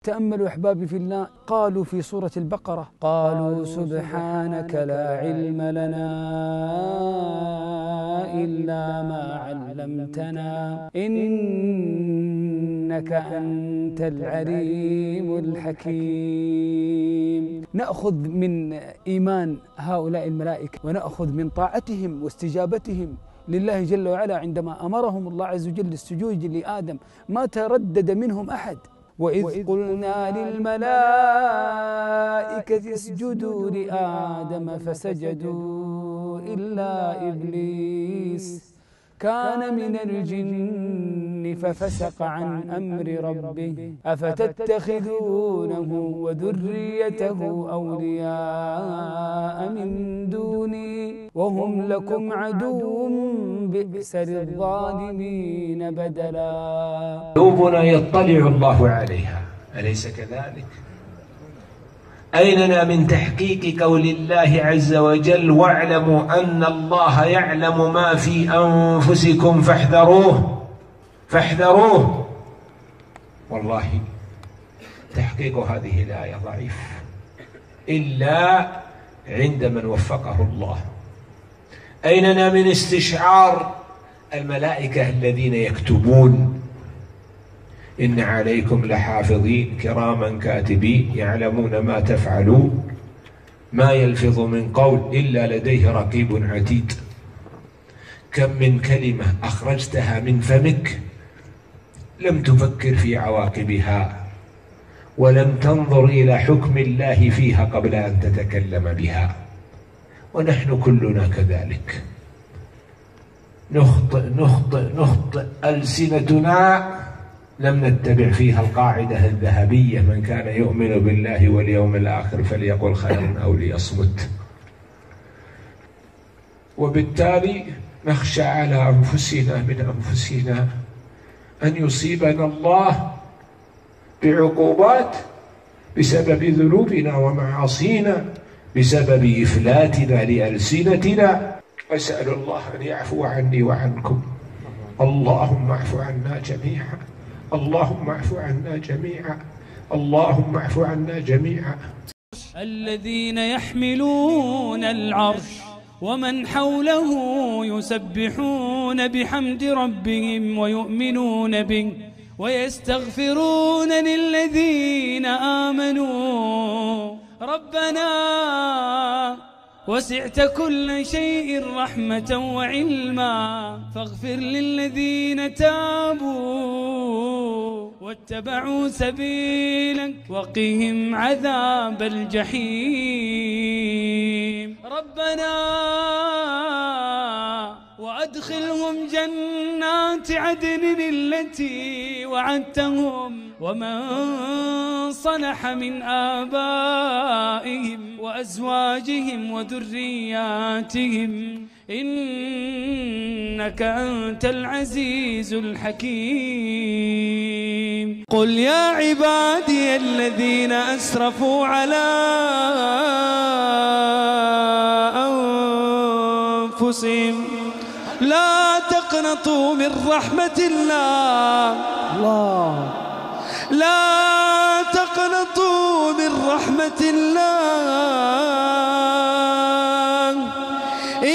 تأملوا أحبابي في الله، قالوا في سورة البقرة: قالوا سبحانك لا علم لنا إلا ما علمتنا إنك أنت العليم الحكيم. نأخذ من إيمان هؤلاء الملائكة ونأخذ من طاعتهم واستجابتهم لله جل وعلا عندما أمرهم الله عز وجل بالسجود لآدم، ما تردد منهم أحد. وإذ قلنا للملائكة اسجدوا لآدم فسجدوا إلا إبليس كان من الجن ففسق عن أمر ربه أفتتخذونه وذريته أولياء من دوني وهم لكم عدو بئس للظالمين بدلا. قلوبنا يطلع الله عليها، أليس كذلك؟ أيننا من تحقيق قول الله عز وجل: واعلموا أن الله يعلم ما في أنفسكم فاحذروه. والله تحقيق هذه الآية ضعيف إلا عند من وفقه الله. أيننا من استشعار الملائكة الذين يكتبون: إن عليكم لحافظين كراما كاتبين يعلمون ما تفعلون ما يلفظ من قول إلا لديه رقيب عتيد. كم من كلمة أخرجتها من فمك لم تفكر في عواقبها ولم تنظر إلى حكم الله فيها قبل أن تتكلم بها. ونحن كلنا كذلك، نخطئ ألسنتنا لم نتبع فيها القاعدة الذهبية: من كان يؤمن بالله واليوم الآخر فليقل خيرا أو ليصمت. وبالتالي نخشى على أنفسنا أن يصيبنا الله بعقوبات بسبب ذنوبنا ومعاصينا، بسبب إفلاتنا لألسنتنا. أسأل الله أن يعفو عني وعنكم. اللهم اعف عنا جميعا، اللهم اعف عنا جميعا، اللهم اعف عنا جميعا. الذين يحملون العرش ومن حوله يسبحون بحمد ربهم ويؤمنون به ويستغفرون للذين آمنوا ربنا وسعت كل شيء رحمة وعلما فاغفر للذين تابوا واتبعوا سبيلك وقهم عذاب الجحيم. ربنا وأدخلهم جنات عدن التي وعدتهم ومن صلح من آبائهم وأزواجهم وذرياتهم إنك أنت العزيز الحكيم. قل يا عبادي الذين أسرفوا على أنفسهم لا تقنطوا من رحمة الله، لا تقنطوا من رحمة الله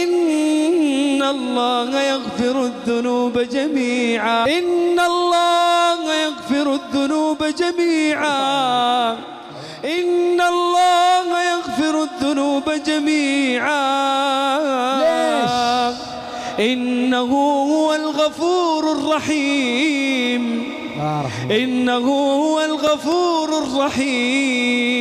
إن الله يغفر الذنوب جميعا، إن الله يغفر الذنوب جميعا، إن الله يغفر الذنوب جميعا. إنه هو الغفور الرحيم، إنه هو الغفور الرحيم.